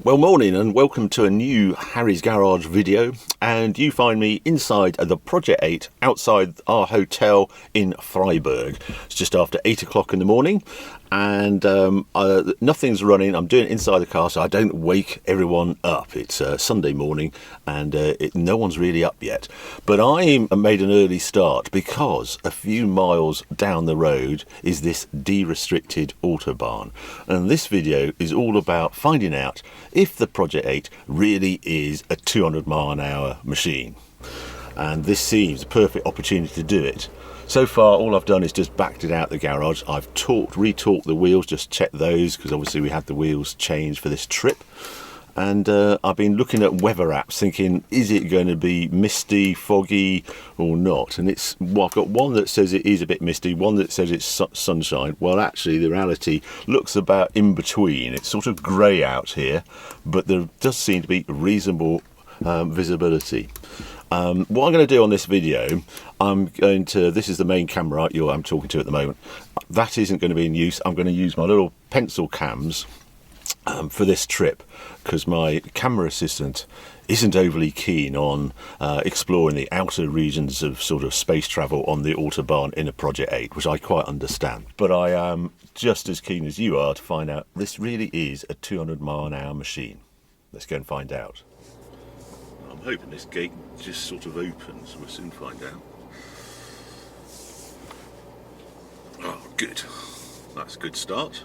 Well, morning and welcome to a new Harry's Garage video, and you find me inside the Project 8 outside our hotel in Freiburg. It's just after 8 o'clock in the morning and nothing's running. I'm doing it inside the car so I don't wake everyone up. It's Sunday morning and no one's really up yet, but I made an early start because a few miles down the road is this derestricted Autobahn, and this video is all about finding out if the Project 8 really is a 200-mile-an-hour machine, and this seems a perfect opportunity to do it. So far all I've done is just backed it out the garage. I've re-torqued the wheels, just checked those because obviously we had the wheels changed for this trip, and I've been looking at weather apps thinking, is it going to be misty, foggy or not? And it's, well, I've got one that says it is a bit misty, one that says it's sunshine. Well, actually the reality looks about in between. It's sort of grey out here, but there does seem to be reasonable visibility. What I'm going to do on this video, this is the main camera I'm talking to at the moment. That isn't going to be in use. I'm going to use my little pencil cams for this trip because my camera assistant isn't overly keen on exploring the outer regions of sort of space travel on the Autobahn in a Project 8, which I quite understand. But I am just as keen as you are to find out this really is a 200-mile-an-hour machine. Let's go and find out. I'm hoping this gate just sort of opens. We'll soon find out. Oh, good. That's a good start.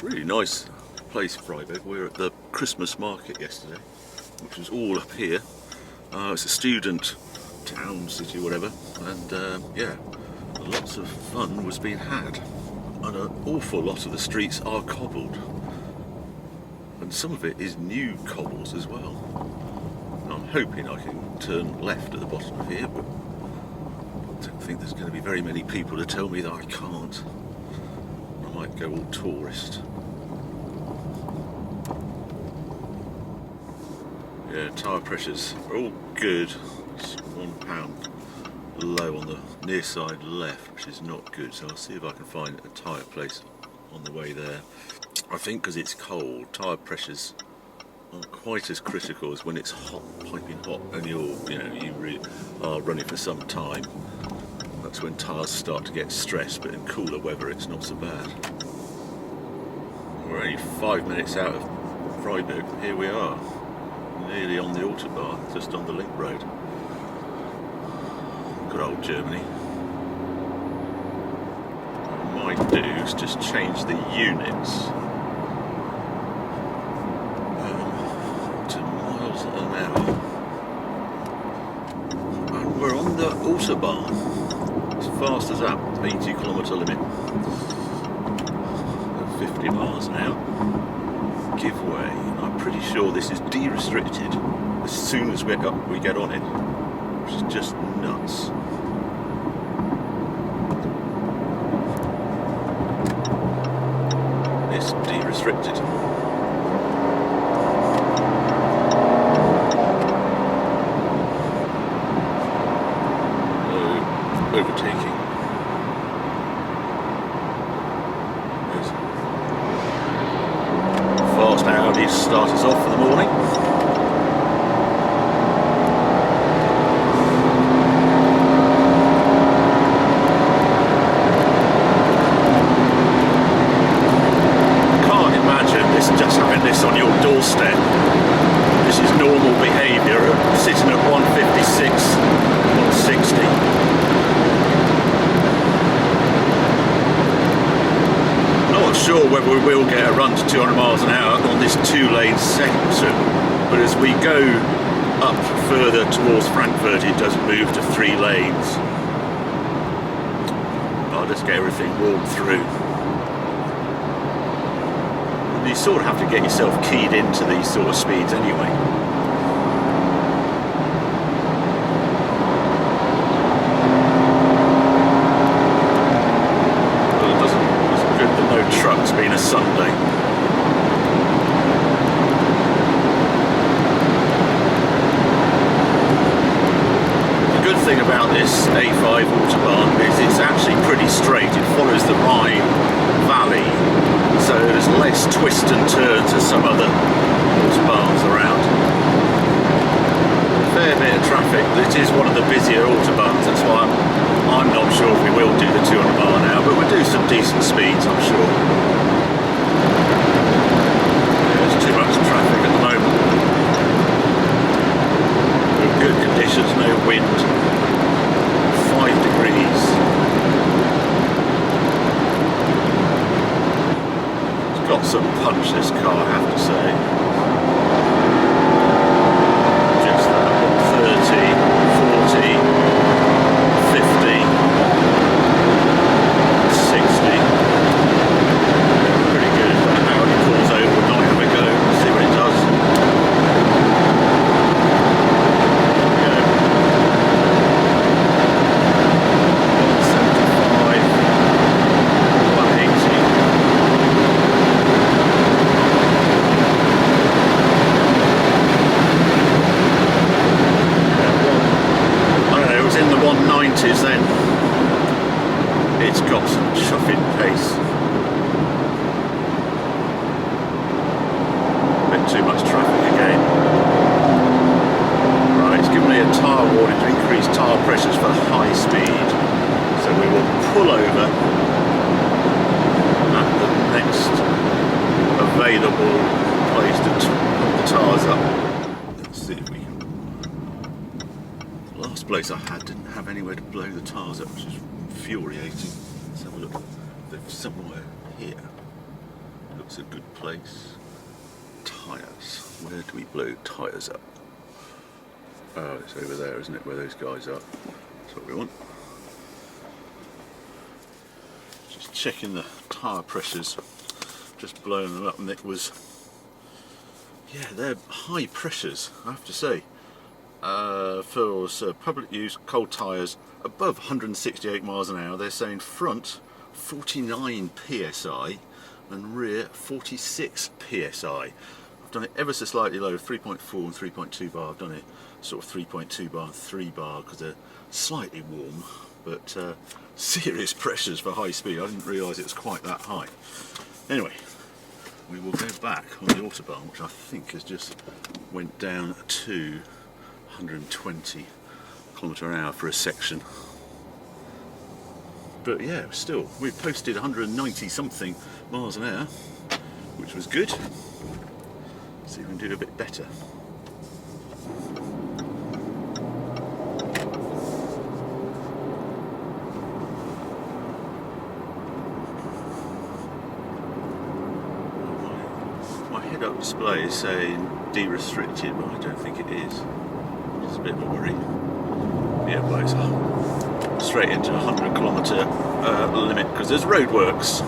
Really nice place, Freiburg. We were at the Christmas market yesterday, which was all up here. It's a student town, city, whatever, and yeah, lots of fun was being had. And an awful lot of the streets are cobbled, and some of it is new cobbles as well. And I'm hoping I can turn left at the bottom of here, but I don't think there's going to be very many people to tell me that I can't. I might go all tourist. Yeah, tyre pressures are all good. It's £1 low on the near side left, which is not good, so I'll see if I can find a tyre place on the way there. I think because it's cold, tyre pressures aren't quite as critical as when it's hot, piping hot, and you really are running for some time. That's when tyres start to get stressed, but in cooler weather it's not so bad. We're only 5 minutes out of Freiburg, here we are, nearly on the Autobahn, just on the link road. Good old Germany. What I might do is just change the units to miles an hour. And we're on the Autobahn, as fast as that 80-kilometre limit. 50 miles an hour. Give way. And I'm pretty sure this is derestricted as soon as we get on it, which is just nuts. It's derestricted. Overtaking. Fast Audi start us off for the morning. Can't imagine this just having this on your doorstep. This is normal behaviour, sitting at 156, 160. Not sure whether we will get a run to 200 miles an hour on this two-lane section, but as we go up further towards Frankfurt it does move to 3 lanes. I'll just get everything warmed through. You sort of have to get yourself keyed into these sort of speeds anyway. Trucks being a Sunday. The good thing about this A5 Autobahn is it's actually pretty straight. It follows the Rhine valley, so there's less twists and turns as some other autobahns around. A fair bit of traffic. It is one of the busier autobahns, that's why I'm not sure if we will do the 200 mile an hour, but we'll do some decent speeds, I'm sure. There's too much traffic at the moment. Good conditions, no wind, 5 degrees. It's got some punch, this car, I have to say. Just that 30, 40, 50, 60. Pretty good if that Audi pulls over and not have a go. See what it does. Then it's got some chuffing pace. A bit too much traffic again. Right, it's given me a tyre warning to increase tyre pressures for high speed, so we will pull over at the next available place to put the tyres up. Let's see if we can. The last place I had didn't have anywhere to blow the tyres up, which is infuriating. Let's have a look. There's somewhere here. Looks a good place. Tyres. Where do we blow tyres up? Oh, it's over there, isn't it, where those guys are. That's what we want. Just checking the tyre pressures. Just blowing them up, and it was... yeah, they're high pressures, I have to say. For public use, cold tyres above 168 miles an hour, they're saying front 49 psi and rear 46 psi. I've done it ever so slightly low, 3.4 and 3.2 bar. I've done it sort of 3.2 bar and 3 bar because they're slightly warm, but serious pressures for high speed. I didn't realise it was quite that high. Anyway, we will go back on the Autobahn, which I think has just went down to 120 km/h for a section, but yeah, still we posted 190 something miles an hour, which was good. Let's see if we can do a bit better. My head-up display is saying derestricted, but I don't think it is. It's a bit of a worry. Yeah, well, it's straight into 100 km limit because there's roadworks.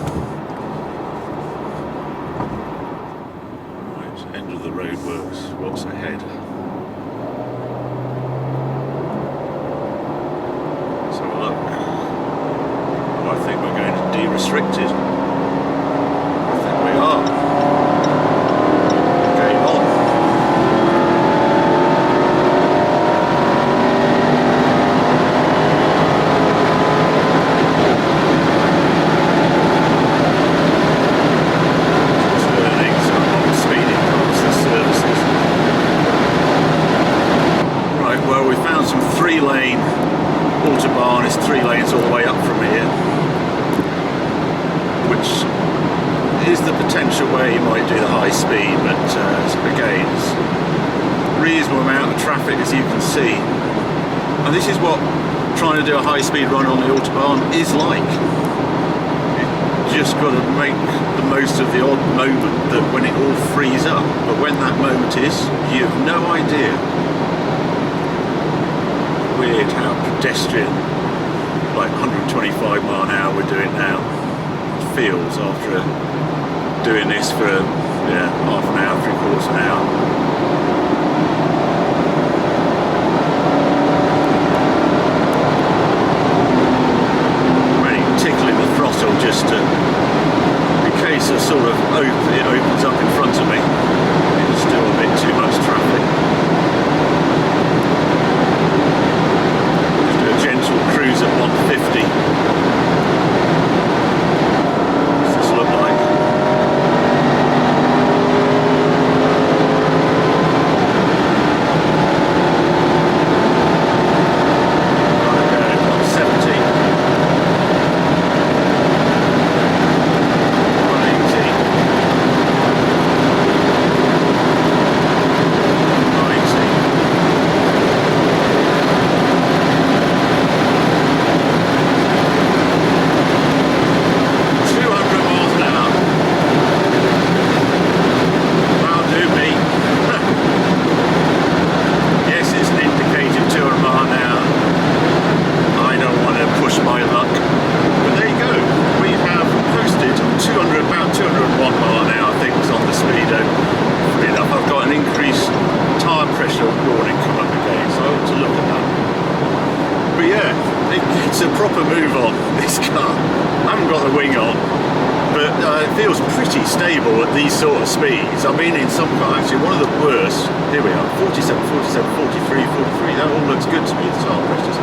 Right, end of the roadworks. What's ahead? Let's have a look. Oh, I think we're going to derestricted. I think we are. Game on. Three-lane Autobahn is 3 lanes all the way up from here, which is the potential where you might do the high speed, but again, it's a reasonable amount of traffic, as you can see. And this is what trying to do a high speed run on the Autobahn is like. You just got to make the most of the odd moment that when it all frees up, but when that moment is, you have no idea. Weird how pedestrian, like 125 mile an hour we're doing now, feels after doing this for half an hour, 3/4 an hour. Really tickling the throttle just to, in case it sort of it opens up in front of me. It's still a bit too much traffic. Gentle cruise at 150. It's unstable at these sort of speeds. I mean, in some cars, actually, one of the worst. Here we are, 47, 47, 43, 43. That all looks good to me, the tire pressures.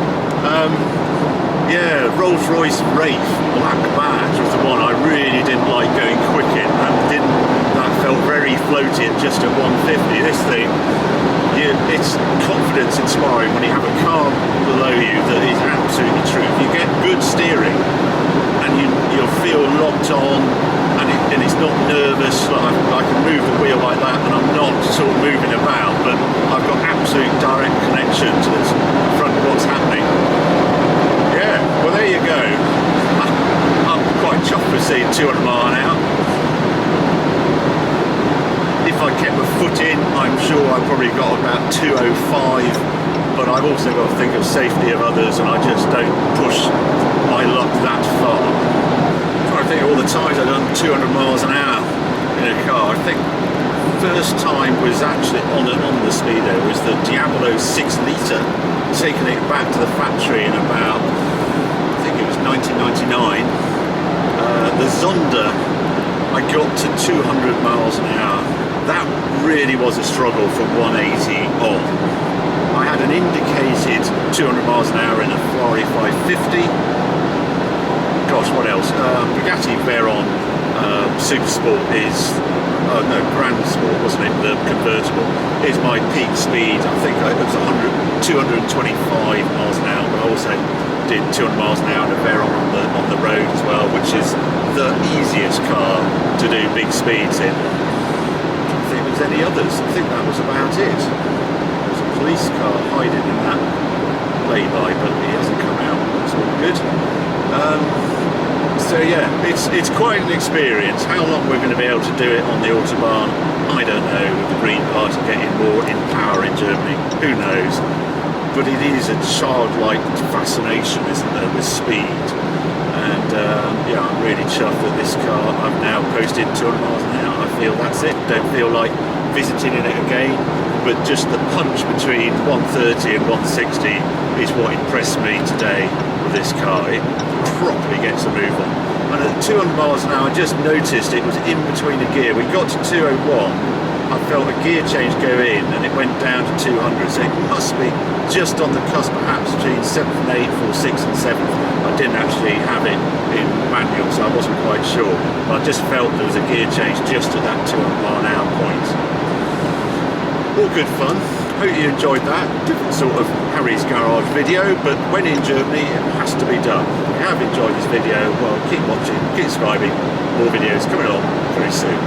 Yeah, Rolls-Royce Wraith Black Badge was the one I really didn't like going quick in. That felt very floaty at just at 150. This thing, it's confidence inspiring when you have a car below you that is absolutely true. If you get good steering and you'll feel locked on, and it's not nervous, like I can move the wheel like that and I'm not sort of moving about, but I've got absolute direct connection to the front of what's happening. Yeah, well there you go. I'm quite chuffed with seeing 200 mile an hour. If I kept my foot in, I'm sure I probably got about 205, but I've also got to think of safety of others, and I just don't push my luck that far. I think all the times I've done 200 miles an hour in a car, I think first time was actually on the speedo was the Diablo 6 litre, taking it back to the factory in about, I think it was 1999. The Zonda, I got to 200 miles an hour. That really was a struggle from 180 on. I had an indicated 200 miles an hour in a Ferrari 550. Gosh, what else? Bugatti Veyron Super Sport is, no, Grand Sport, wasn't it? The convertible is my peak speed. I think it was 225 miles an hour, but I also did 200 miles an hour in a Veyron on the road as well, which is the easiest car to do big speeds in. I don't think there's any others. I think that was about it. There's a police car hiding in that lay-by, but he hasn't come out. That's all good. So yeah, it's quite an experience. How long we're going to be able to do it on the Autobahn, I don't know, with the Green Party getting more in power in Germany, who knows. But it is a childlike fascination, isn't there, with speed. And yeah, I'm really chuffed that this car, I've now posted 200 miles an hour. I feel that's it. Don't feel like visiting it again, but just the punch between 130 and 160 is what impressed me today with this car. It properly gets a move on. And at 200 miles an hour, I just noticed it was in between a gear. We got to 201, I felt a gear change go in and it went down to 200, so it must be just on the cusp perhaps between 7th and 8th or 6th and 7th. I didn't actually have it in manual, so I wasn't quite sure, but I just felt there was a gear change just at that 200 mile an hour point. All good fun. Hope you enjoyed that. Different sort of Harry's Garage video, but when in Germany it has to be done. If you have enjoyed this video, well, keep watching, keep subscribing, more videos coming on very soon.